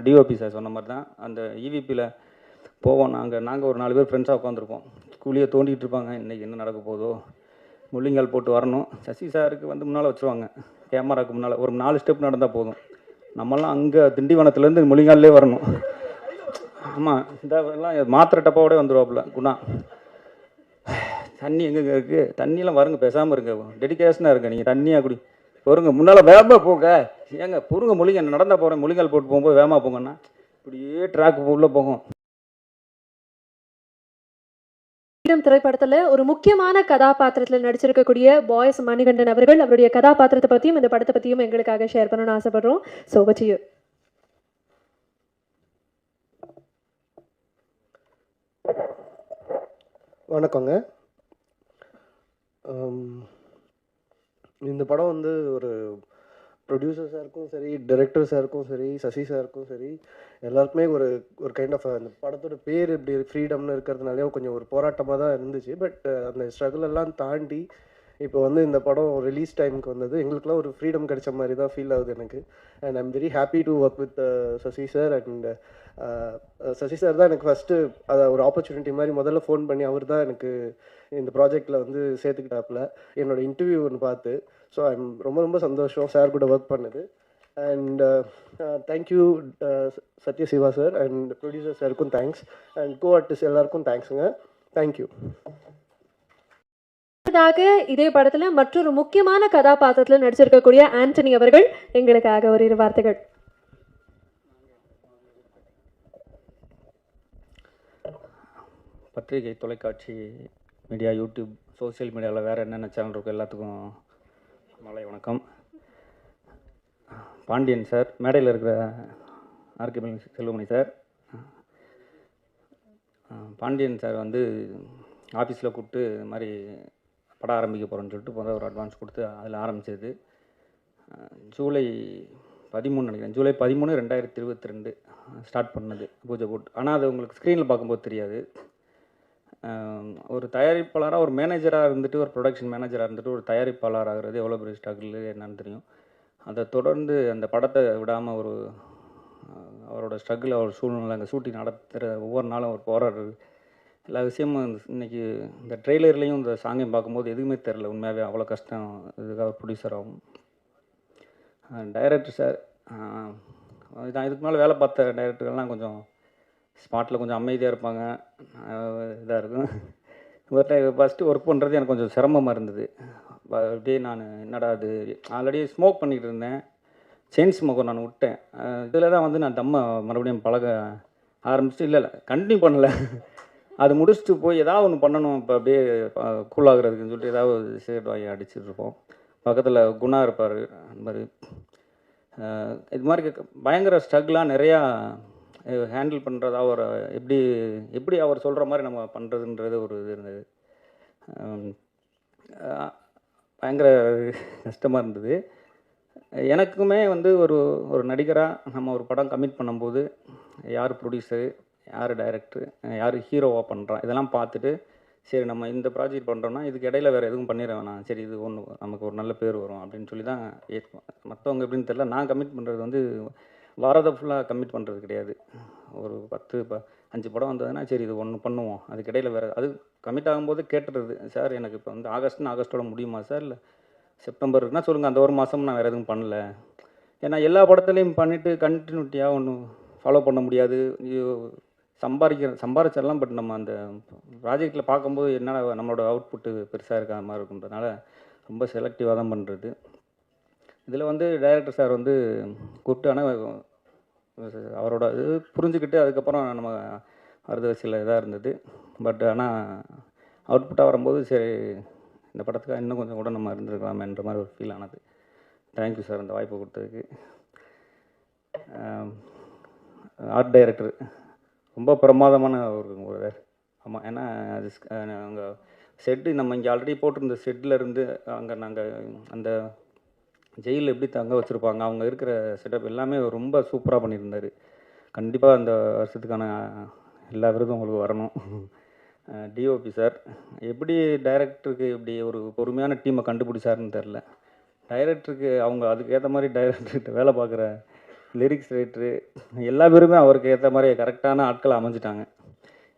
DOP sir சொன்ன மாதிரி தான் அந்த ஈவிபியில் போவோம். நாங்கள் ஒரு 4 பேர் ஃப்ரெண்ட்ஸாக உட்காந்துருப்போம். ஸ்கூலியே தோண்டிகிட்டு இருப்பாங்க, இன்றைக்கி என்ன நடக்க போதோ, முள்ளிங்கால் போட்டு வரணும். சசி சாருக்கு வந்து முன்னால் வச்சுருவாங்க, கேமராவுக்கு முன்னால் ஒரு 4 ஸ்டெப் நடந்தால் போதும். நம்மலாம் அங்கே திண்டிவனத்துலேருந்து முள்ளிங்கால்லே வரணும். ஆமாம், இந்த எல்லாம் மாத்திரை டப்பாவோட வந்துடுவாப்புல குணா. தண்ணி எங்கெங்கே இருக்குது, தண்ணியெலாம் வருங்க, பேசாமல் இருங்க, டெடிக்கேஷனாக இருங்க. நீங்கள் தண்ணியாக குடி பொறுங்க, முன்னால் வேகமாக போங்க. ஏங்க பொறுங்க, முள்ளிங்க நடந்தால் போகிறேன், முள்ளிங்கால் போட்டு போகும்போது வேகமாக போங்கன்னா இப்படியே ட்ராக் உள்ளே போகும். திரைப்படத்துல ஒரு முக்கியமான கதாபாத்திரத்தில் நடிச்சிருக்கக்கூடிய பாய்ஸ் மணிகண்டன் அவர்கள் அவருடைய கதாபாத்திரத்தை பத்தியும் இந்த படத்தை பத்தியும் எங்களுக்காக ஷேர் பண்ணணும்னு ஆசைப்படுறோம். So over to you. வணக்கங்க. இந்த படம் வந்து ஒரு ப்ரொடியூசர் சாருக்கும் சரி, டைரக்டர் சாருக்கும் சரி, சசி சாருக்கும் சரி, எல்லாருக்குமே ஒரு ஒரு கைண்ட் ஆஃப் அந்த படத்தோட பேர் இப்படி ஃப்ரீடம்னு இருக்கிறதுனாலே கொஞ்சம் ஒரு போராட்டமாக தான் இருந்துச்சு. பட் அந்த ஸ்ட்ரகிள் எல்லாம் தாண்டி இப்போ வந்து இந்த படம் ரிலீஸ் டைமுக்கு வந்தது எங்களுக்குலாம் ஒரு ஃப்ரீடம் கிடைச்ச மாதிரி தான் ஃபீல் ஆகுது எனக்கு. And I'm very happy to work with Sasi sir. And Sasi sir தான் எனக்கு ஃபஸ்ட்டு அதை ஒரு ஆப்பர்ச்சுனிட்டி மாதிரி முதல்ல ஃபோன் பண்ணி அவர் தான் எனக்கு இந்த ப்ராஜெக்டில் வந்து சேர்த்துக்கிட்டாப்புல என்னோடய இன்டர்வியூ ஒன்று பார்த்து. ஸோ ஐம் ரொம்ப ரொம்ப சந்தோஷம் சார் கூட ஒர்க் பண்ணது. And thank you Sathyasiva sir and producer சாருக்கும் தேங்க்ஸ், அண்ட் கோ ஆர்டிஸ்ட் எல்லாருக்கும் தேங்க்ஸுங்க. தேங்க்யூ. இதே படத்துல மற்றொரு முக்கியமான கதாபாத்திரத்தில் நடிச்சிருக்கக்கூடிய ஆண்டனி அவர்கள் எங்களுக்காக ஒரு 2 வார்த்தைகள். பத்திரிகை, தொலைக்காட்சி, மீடியா, யூடியூப், சோசியல் மீடியாவில் வேறு என்னென்ன சேனல் இருக்கோ எல்லாத்துக்கும் மாலை வணக்கம். பாண்டியன் சார், மேடையில் இருக்கிற RK Selvamani sir, Pandian sir வந்து ஆஃபீஸில் கூப்பிட்டு இது மாதிரி படம் ஆரம்பிக்க போகிறோன்னு சொல்லிட்டு முதல்ல ஒரு அட்வான்ஸ் கொடுத்து அதில் ஆரம்பித்தது. ஜூலை 13 நினைக்கிறேன், ஜூலை 13, 2022 ஸ்டார்ட் பண்ணது பூஜை போட்டு. ஆனால் அது உங்களுக்கு ஸ்க்ரீனில் பார்க்கும்போது தெரியாது. ஒரு தயாரிப்பாளராக, ஒரு மேனேஜராக இருந்துட்டு, ஒரு ப்ரொடக்ஷன் மேனேஜராக இருந்துட்டு ஒரு தயாரிப்பாளர் ஆகிறது எவ்வளோ பெரிய ஸ்ட்ரகிள் என்னன்னு தெரியும். அதை தொடர்ந்து அந்த படத்தை விடாமல் ஒரு அவரோட ஸ்ட்ரகிள், அவர் சூழ்நிலை, அங்கே ஷூட்டிங் நடத்துகிற ஒவ்வொரு நாளும் அவர் போராடுறது, எல்லா விஷயமும் இன்றைக்கி இந்த ட்ரெய்லர்லேயும் இந்த சாங்கையும் பார்க்கும்போது எதுவுமே தெரில. உண்மையாகவே அவ்வளோ கஷ்டம் இதுக்காக ப்ரொடியூசர் ஆகும். டைரக்டர் சார், நான் இதுக்கு மேலே வேலை பார்த்த டைரக்டர்கள்லாம் கொஞ்சம் ஸ்பாட்டில் கொஞ்சம் அமைதியாக இருப்பாங்க, இதாக இருக்கும். ஃபஸ்ட்டு ஒர்க் பண்ணுறது எனக்கு கொஞ்சம் சிரமமாக இருந்தது. அப்படியே நான் என்னடா அது, ஆல்ரெடி ஸ்மோக் பண்ணிகிட்டு இருந்தேன், செயின் ஸ்மோக்கை நான் விட்டேன். இதில் தான் வந்து நான் தம்மை மறுபடியும் பழக ஆரம்பிச்சுட்டு, இல்லை கண்டினியூ பண்ணலை, அது முடிச்சுட்டு போய் ஏதாவது ஒன்று பண்ணணும் இப்போ அப்படியே கூலாகிறதுக்குன்னு சொல்லிட்டு ஏதாவது சிகரெட் வாங்கி அடிச்சுட்ருப்போம். பக்கத்தில் குணா இருப்பார், அந்த மாதிரி இது மாதிரி பயங்கர ஸ்ட்ரகிளாக நிறையா ஹேண்டில் பண்ணுறதா ஒரு எப்படி அவர் சொல்கிற மாதிரி நம்ம பண்ணுறதுன்றது ஒரு இது இருந்தது. பயங்கர கஷ்டமாக இருந்தது எனக்குமே. வந்து ஒரு நடிகராக நம்ம ஒரு படம் கமிட் பண்ணும்போது யார் ப்ரொடியூசரு, யார் டைரக்டர், யார் ஹீரோவாக பண்ணுறான், இதெல்லாம் பார்த்துட்டு சரி நம்ம இந்த ப்ராஜெக்ட் பண்ணுறோன்னா இதுக்கு இடையில வேறு எதுவும் பண்ணிட வேணாம், சரி இது ஒன்று நமக்கு ஒரு நல்ல பேர் வரும் அப்படின்னு சொல்லி தான் ஏற்போம். மற்றவங்க எப்படின்னு தெரியல, நான் கமிட் பண்ணுறது வந்து வாரதை ஃபுல்லாக கமிட் பண்ணுறது கிடையாது. ஒரு 5 படம் வந்ததுன்னா சரி இது ஒன்று பண்ணுவோம், அதுக்கு இடையில வேறு அது கமிட் ஆகும்போது கேட்டுறது, சார் எனக்கு இப்போ வந்து ஆகஸ்ட்டோட முடியுமா சார், இல்லை செப்டம்பர்னா சொல்லுங்கள், அந்த ஒரு மாதம் நான் வேறு எதுவும் பண்ணல. ஏன்னா எல்லா படத்துலையும் பண்ணிவிட்டு கண்டினியூட்டியாக ஒன்றும் ஃபாலோ பண்ண முடியாது. சம்பாதிச்சிடலாம், பட் நம்ம அந்த ப்ராஜெக்டில் பார்க்கும்போது என்ன நம்மளோட அவுட்புட்டு பெருசாக இருக்காத மாதிரி இருக்குன்றதுனால ரொம்ப செலக்டிவாக தான் பண்ணுறது. இதில் வந்து டைரக்டர் சார் வந்து கூப்பிட்டு, ஆனால் அவரோட இது புரிஞ்சுக்கிட்டு அதுக்கப்புறம் நம்ம வருது சில இதாக இருந்தது. பட் ஆனால் அவுட்புட்டாக வரும்போது சரி இந்த படத்துக்காக இன்னும் கொஞ்சம் கூட நம்ம இருந்திருக்கலாமேன்ற மாதிரி ஒரு ஃபீல் ஆனது. தேங்க்யூ சார் இந்த வாய்ப்பு கொடுத்ததுக்கு. ஆர்ட் டைரக்டர் ரொம்ப பிரமாதமான ஒரு ஆமாம். ஏன்னா அது அங்கே செட்டு நம்ம இங்கே ஆல்ரெடி போட்டிருந்த செட்டில் இருந்து அங்கே நாங்கள் அந்த ஜெயிலில் எப்படி தங்க வச்சுருப்பாங்க, அவங்க இருக்கிற செட்டப் எல்லாமே ரொம்ப சூப்பராக பண்ணியிருந்தார். கண்டிப்பாக அந்த வருஷத்துக்கான எல்லா விருதும் உங்களுக்கு வரணும். டிஓபி சார் எப்படி டைரக்டருக்கு இப்படி ஒரு பொறுமையான டீமை கண்டுபிடிச்சாருன்னு தெரில. டைரக்டருக்கு அவங்க அதுக்கேற்ற மாதிரி டைரக்டர்கிட்ட வேலை பார்க்குற லிரிக்ஸ் ரைட்டரு எல்லா பேருமே அவருக்கு ஏற்ற மாதிரி கரெக்டான ஆட்களை அமைஞ்சிட்டாங்க.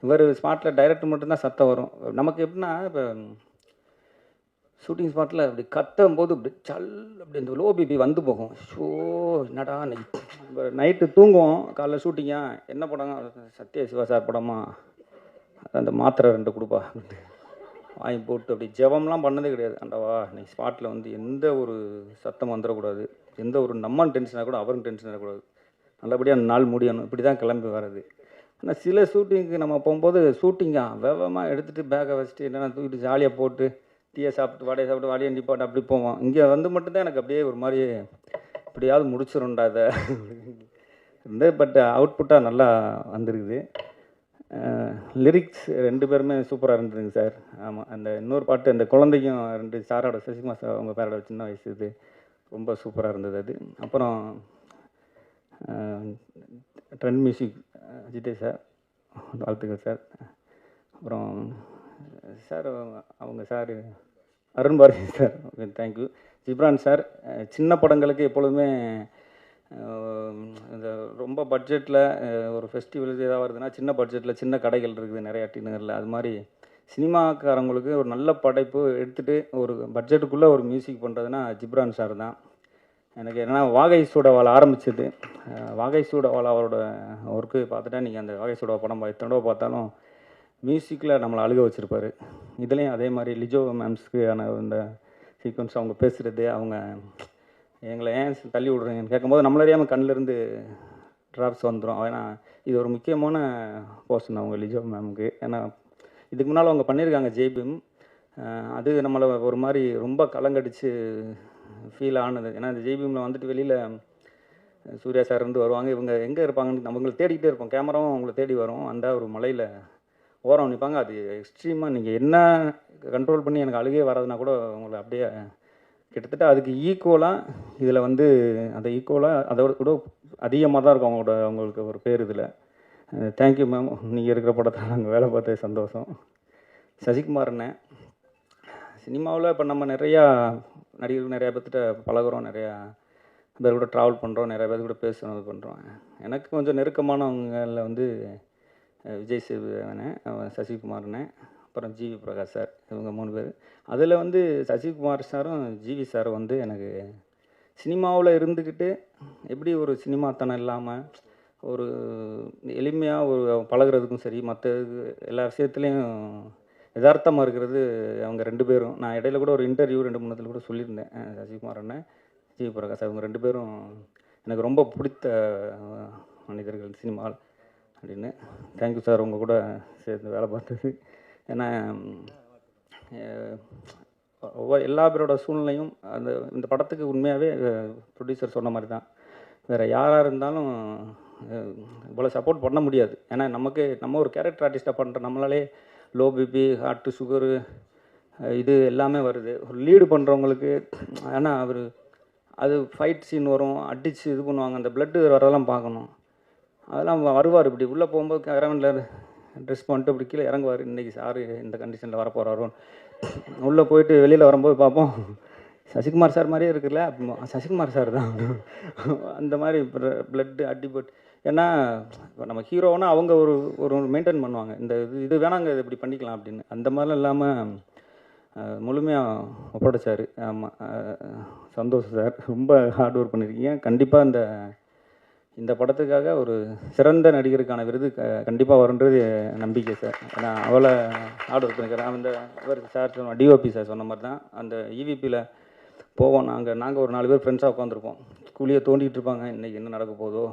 இவர் ஸ்பாட்டில் டைரக்டர் மட்டும்தான் சத்தம் வரும். நமக்கு எப்படின்னா இப்போ ஷூட்டிங் ஸ்பாட்டில் அப்படி கத்தும் போது இப்படி சல் அப்படி இந்த லோ பிபி வந்து போகும். ஷோ என்னடா நைட்டு தூங்குவோம், காலைல ஷூட்டிங்கா என்ன படம், சத்ய சிவா சார் படமா, அந்த மாத்திரை 2 கொடுப்பா வாங்கி போட்டு அப்படி ஜெபம்லாம் பண்ணதே கிடையாது. ஆண்டவா நீ ஸ்பாட்டில் வந்து எந்த ஒரு சத்தம் வந்துடக்கூடாது, எந்த ஒரு நம்ம டென்ஷனாக கூட அவரும் டென்ஷன் ஆகக்கூடாது, நல்லபடியாக அந்த நாள் முடியணும், இப்படி தான் கிளம்பி வர்றது. ஆனால் சில ஷூட்டிங்க்கு நம்ம போகும்போது ஷூட்டிங்கா வேகமாக எடுத்துகிட்டு பேக்கை வச்சுட்டு என்னென்ன தூக்கிட்டு ஜாலியாக போட்டு டீயை சாப்பிட்டு வாடையை சாப்பிட்டு வாடையை நிப்பாட்டு அப்படி போவோம். இங்கே வந்து மட்டும்தான் எனக்கு அப்படியே ஒரு மாதிரி இப்படியாவது முடிச்சிடும்டா அதை இருந்து. பட் அவுட்புட்டாக நல்லா வந்திருக்குது. லிரிக்ஸ் 2 பேருமே சூப்பராக இருந்ததுங்க சார். ஆமாம், அந்த இன்னொரு பாட்டு அந்த குழந்தைக்கும் 2 சாரோட சசிகுமார் சார் அவங்க பேரோட சின்ன வயசு இது ரொம்ப சூப்பராக இருந்தது அது. அப்புறம் ட்ரெண்ட் மியூசிக் அஜித்தே சார் வாழ்த்துக்கள் சார். அப்புறம் சார் அவங்க sir Arun Bharathi sir thank you. Ghibran sir சின்ன படங்களுக்கு எப்பொழுதுமே இந்த ரொம்ப பட்ஜெட்டில் ஒரு ஃபெஸ்டிவல் ஏதாவது வருதுன்னா சின்ன பட்ஜெட்டில் சின்ன கடைகள் இருக்குது நிறையா டின்னரில், அது மாதிரி சினிமாக்காரங்களுக்கு ஒரு நல்ல படைப்பு எடுத்துகிட்டு ஒரு பட்ஜெட்டுக்குள்ளே ஒரு மியூசிக் பண்ணுறதுன்னா ஜிப்ரான் சார் தான் எனக்கு. ஏன்னா வாகை சூடவால் ஆரம்பிச்சது, வாகை சூடவால் அவரோட ஒர்க்கு பார்த்துட்டா நீங்கள் அந்த வாகை சூடவா படம் எத்தனை பார்த்தாலும் மியூசிக்கில் நம்மளை அழுக வச்சுருப்பார். இதுலேயும் அதே மாதிரி லிஜோ மேம்ஸ்க்கு இந்த சீக்வன்ஸ் அவங்க பேசுகிறது, அவங்க எங்களை ஏன் தள்ளி விட்றீங்கன்னு கேட்கும்போது நம்மள அறியாமல் கண்ணிலேருந்து ட்ராப்ஸ் வந்துடும். ஏன்னா இது ஒரு முக்கியமான போர்ஷன் அவங்க லிஜோ மேமுக்கு. ஏன்னா இதுக்கு முன்னால் அவங்க பண்ணியிருக்காங்க ஜெய்பீம், அது நம்மளை ஒரு மாதிரி ரொம்ப கலங்கடிச்சு ஃபீல் ஆனது. ஏன்னா இந்த ஜெய்பீமில் வந்துட்டு வெளியில் சூர்யா சார் இருந்து வருவாங்க, இவங்க எங்கே இருப்பாங்கன்னு நம்மங்களை தேடிக்கிட்டே இருப்போம், கேமராவும் அவங்கள தேடி வரும். அந்த ஒரு மலையில் ஓரம் நிற்பாங்க. அது எக்ஸ்ட்ரீமாக நீங்கள் என்ன கண்ட்ரோல் பண்ணி எனக்கு அழுகே வராதுன்னா கூட உங்களை அப்படியே கிட்டத்தட்ட அதுக்கு ஈக்குவலாக இதில் வந்து அந்த ஈக்குவலாக அதோட கூட அதிகமாக தான் இருக்கும் அவங்களுக்கு ஒரு பேர் இதில். தேங்க்யூ மேம், நீங்கள் இருக்கிற படத்தில் நாங்கள் வேலை பார்த்தது சந்தோஷம். சசிகுமார் அண்ணன் சினிமாவில் இப்போ நம்ம நிறையா நடிகர்கள் நிறையா பேர்த்திட்ட பழகுறோம், நிறையா பேர் கூட ட்ராவல் பண்ணுறோம், நிறையா பேர் கூட பேசுகிறோம், இது பண்ணுறோம். எனக்கு கொஞ்சம் நெருக்கமானவங்களில் வந்து விஜய் சேதுபதி, சசிகுமார் அண்ணன், அப்புறம் ஜிவி பிரகாஷ் சார், இவங்க 3 பேர். அதில் வந்து சசிகுமார் சாரும் ஜிவி சாரும் வந்து எனக்கு சினிமாவில் இருந்துக்கிட்டு எப்படி ஒரு சினிமாத்தனம் இல்லாமல் ஒரு எளிமையாக ஒரு பழகுறதுக்கும் சரி, மற்ற எல்லா விஷயத்துலேயும் யதார்த்தமாக இருக்கிறது அவங்க 2 பேரும். நான் இடையில கூட ஒரு இன்டர்வியூ 2-3 கூட சொல்லியிருந்தேன், சசிகுமார் அண்ணன் ஜிவி பிரகாஷ் அவங்க 2 பேரும் எனக்கு ரொம்ப பிடித்த மனிதர்கள் சினிமாவில் அப்படின்னு. தேங்க்யூ சார் உங்கள் கூட சேர்ந்து வேலை பார்த்தது. ஏன்னா எல்லா பேரோட சூழ்நிலையும் இந்த படத்துக்கு உண்மையாகவே ப்ரொடியூசர் சொன்ன மாதிரி தான், வேறு யாராக இருந்தாலும் இவ்வளோ சப்போர்ட் பண்ண முடியாது. ஏன்னா நம்ம ஒரு கேரக்டர் ஆர்டிஸ்ட்டாக பண்ணுற நம்மளாலே லோ பிபி, ஹார்ட்டு, சுகரு இது எல்லாமே வருது. ஒரு லீடு பண்ணுறவங்களுக்கு ஏன்னா அது ஃபைட் சீன் வரும், அடித்து இது பண்ணுவாங்க, அந்த பிளட்டு வரதெல்லாம் பார்க்கணும். அதெல்லாம் வருவார் இப்படி உள்ளே போகும்போது கேரவனில் ட்ரெஸ் பண்ணிட்டு இப்படி கீழே இறங்குவார், இன்றைக்கி சாரு இந்த கண்டிஷனில் வரப்போகிறாரோ. உள்ளே போயிட்டு வெளியில் வரும்போது பார்ப்போம் சசிகுமார் சார் மாதிரியே இருக்குல்ல, சசிகுமார் சார் தான் அந்த மாதிரி பிளட்டு அடிபட்டு. ஏன்னா இப்போ நம்ம ஹீரோனா அவங்க ஒரு மெயின்டைன் பண்ணுவாங்க, இந்த இது வேணாங்க இது இப்படி பண்ணிக்கலாம் அப்படின்னு. அந்த மாதிரிலாம் இல்லாமல் முழுமையாக ஒப்படைச்சார். ஆமாம், சந்தோஷம் சார், ரொம்ப ஹார்ட் ஒர்க் பண்ணியிருக்கீங்க. கண்டிப்பாக இந்த படத்துக்காக ஒரு சிறந்த நடிகருக்கான விருது கண்டிப்பாக வருன்றது நம்பிக்கை சார். ஏன்னா அவ்வளோ ஹார்ட் ஒர்க் பண்ணிக்கிறேன். அந்த இவர் சார் சொன்ன டிஓபி சார் சொன்ன மாதிரி தான், அந்த இவிபியில் போவோம் நாங்கள் ஒரு 4 பேர் ஃப்ரெண்ட்ஸாக உட்காந்துருப்போம், குழியை தோண்டிகிட்டு இருப்பாங்க, இன்றைக்கி என்ன நடக்க போதோ,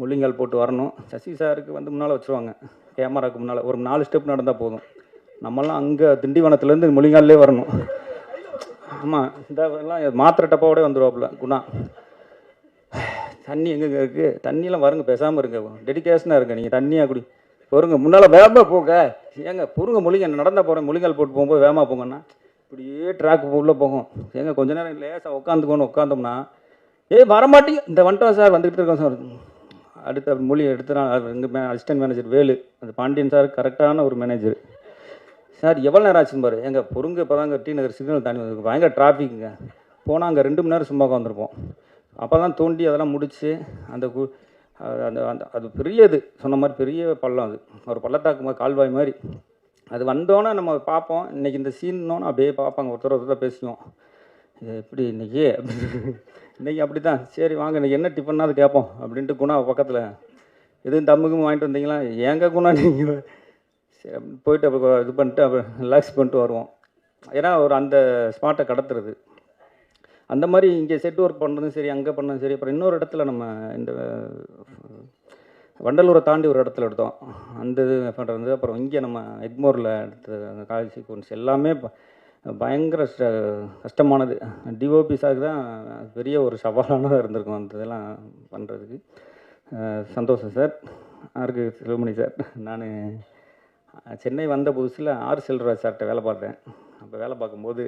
முள்ளிங்கால் போட்டு வரணும். சசி சாருக்கு வந்து முன்னால் வச்சுருவாங்க, கேமராவுக்கு முன்னால் ஒரு 4 ஸ்டெப் நடந்தால் போதும், நம்மலாம் அங்கே திண்டிவனத்துலேருந்து முள்ளிங்கால்லே வரணும். ஆமாம், இந்த எல்லாம் மாத்திரை டப்பாவோடய வந்துடுவாப்புல குணா. தண்ணி எங்கெங்கே இருக்குது, தண்ணியெலாம் வருங்க, பேசாமல் இருங்க, டெடிக்கேஷனாக இருங்க, நீங்கள் தண்ணியாக குடி பொறுங்க, முன்னால் வேகமாக போங்க, ஏங்க பொறுங்க, முள்ளிங்க நடந்தால் போகிறேன், முள்ளிங்கால் போட்டு போகும்போது வேகமாக போங்கன்னா இப்படியே ட்ராக் உள்ளே போகும். ஏங்க கொஞ்ச நேரம் லேசாக உட்காந்தோம்னா வரமாட்டேங்க, இந்த வந்துட்டோம் சார், வந்துக்கிட்டு இருக்கோம் சார். அடுத்த மொழி எடுத்துறான் எங்கள் அசிஸ்டன்ட் மேனேஜர் வேலு, அந்த பாண்டியன் சார் கரெக்டான ஒரு மேனேஜர். சார் எவ்வளோ நேரம் ஆச்சுன்னு பாரு, எங்கள் பொறுங்க இப்போ தாங்க டி நகர் சிக்னல் தாண்டி வந்திருக்கு, பயங்கர டிராஃபிக்குங்க. போனால் அங்கே 2 மணி நேரம் சும்மா உட்காந்துருப்போம். அப்போ தான் தோண்டி அதெல்லாம் முடித்து அந்த அந்த அந்த அது பெரியது சொன்ன மாதிரி பெரிய பள்ளம், அது ஒரு பள்ளத்தாக்கு கால்வாய் மாதிரி. அது வந்தோன்னே நம்ம பார்ப்போம். இன்றைக்கி இந்த சீன்னோன்னு அப்படியே பார்ப்பாங்க, ஒருத்தர் பேசுவோம், இது எப்படி இன்றைக்கி இன்றைக்கி அப்படி தான். சரி வாங்க இன்றைக்கி என்ன டிஃபன்னா அது கேட்போம் அப்படின்ட்டு குணா பக்கத்தில் எதுவும் தம்முக்கும் வாங்கிட்டு வந்தீங்களா, ஏங்க குணா நீங்கள் சரி போயிட்டு அப்போ இது பண்ணிட்டு அப்போ ரிலாக்ஸ் பண்ணிட்டு வருவோம். ஏன்னா ஒரு அந்த ஸ்பாட்டை கடத்துறது அந்த மாதிரி. இங்கே செட் ஒர்க் பண்ணுறதும் சரி, அங்கே பண்ணதும் சரி. அப்புறம் இன்னொரு இடத்துல நம்ம இந்த வண்டலூரை தாண்டி ஒரு இடத்துல எடுத்தோம், அந்த இது பண்ணுறது. அப்புறம் இங்கே நம்ம எக்மோரில் எடுத்த அந்த காலேஜ் சீக்வன்ஸ் எல்லாமே பயங்கர கஷ்டமானது. டிஓபி சாருக்கு தான் பெரிய ஒரு சவாலானதாக இருந்திருக்கும் அந்த இதெல்லாம் பண்ணுறதுக்கு. சந்தோஷம் சார். யாருக்கு செல்வமணி சார். நான் சென்னை வந்த புதுசில் ஆர் செல்வராஜ் சார்கிட்ட வேலை பார்த்தேன். அப்போ வேலை பார்க்கும்போது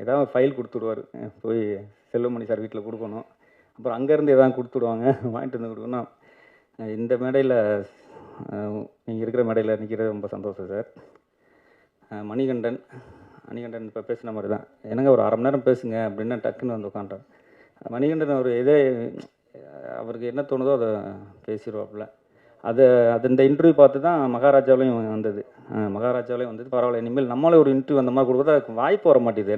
ஏதாவது ஃபைல் கொடுத்துடுவார், போய் செல்வமணி சார் வீட்டில் கொடுக்கணும். அப்புறம் அங்கேருந்து எதாவது கொடுத்துடுவாங்க, வாங்கிட்டு வந்து கொடுக்கணும். இந்த மேடையில் நீங்கள் இருக்கிற மேடையில் நிற்கிறது ரொம்ப சந்தோஷம் சார். மணிகண்டன் இப்போ பேசின மாதிரி தான். என்னங்க ஒரு அரை மணி நேரம் பேசுங்க அப்படின்னா டக்குன்னு வந்து உட்காண்டார். மணிகண்டன் ஒரு இதே அவருக்கு என்ன தோணுதோ அதை பேசிடுவாப்புல. அது இந்த இன்டர்வியூ பார்த்து தான் மகாராஜாவிலையும் வந்தது. மகாராஜாவிலையும் வந்தது. பரவாயில்ல, இனிமேல் நம்மளே ஒரு இன்டர்வியூ அந்த மாதிரி கொடுத்தா அதுக்கு வாய்ப்பு வர மாட்டேது.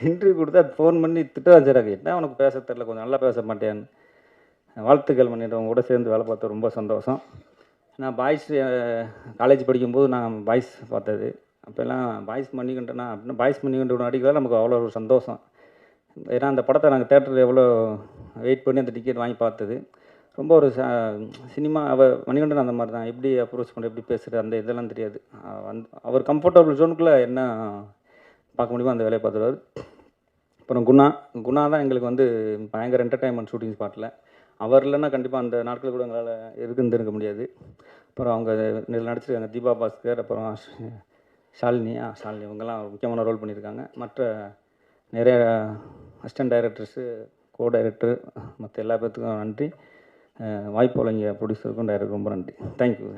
இன்டர்வியூ கொடுத்தா ஃபோன் பண்ணி திட்டாச்சாராங்க, என்ன உனக்கு பேச தெரில, கொஞ்சம் நல்லா பேச மாட்டேன்னு. வாழ்த்துக்கள் பண்ணிட்டவங்க கூட சேர்ந்து வேலை பார்த்து ரொம்ப சந்தோஷம். நான் பாய்ஸ் காலேஜ் படிக்கும்போது நான் பாய்ஸ் பார்த்தது. அப்போல்லாம் பாய்ஸ் மணிகண்டனா அப்படின்னா பாய்ஸ் மணிகண்டோட நடிக்கிறதா நமக்கு அவ்வளோ ஒரு சந்தோஷம். ஏன்னா அந்த படத்தை நாங்கள் தேட்டரில் எவ்வளோ வெயிட் பண்ணி அந்த டிக்கெட் வாங்கி பார்த்தது. ரொம்ப ஒரு சினிமா மணிகண்டன் அந்த மாதிரி தான். எப்படி அப்ரோச் பண்ண, எப்படி பேசுகிறது, அந்த இதெல்லாம் தெரியாது. அவர் கம்ஃபர்டபுள் ஜோனுக்குள்ளே என்ன பார்க்க முடியுமோ அந்த வேலையை பார்த்துருவார். அப்புறம் குணா தான் எங்களுக்கு வந்து பயங்கர என்டர்டைன்மெண்ட் ஷூட்டிங் ஸ்பாட்டில். அவர் இல்லைன்னா கண்டிப்பாக அந்த நாட்கள் கூட எங்களால் இருக்க முடியாது. அப்புறம் அவங்க இதில் நடிச்சிருக்காங்க தீபா பாஸ்கர், அப்புறம் ஷாலினி இவங்கெல்லாம் முக்கியமான ரோல் பண்ணியிருக்காங்க. மற்ற நிறைய அசிஸ்டன்ட் டைரக்டர்ஸு, கோ டைரக்டர், மற்ற எல்லா பேர்த்துக்கும் நன்றி. வாய்ப்பு வழங்கிய ப்ரொடியூசருக்கும் டைரக்டர் ரொம்ப நன்றி. தேங்க்யூ.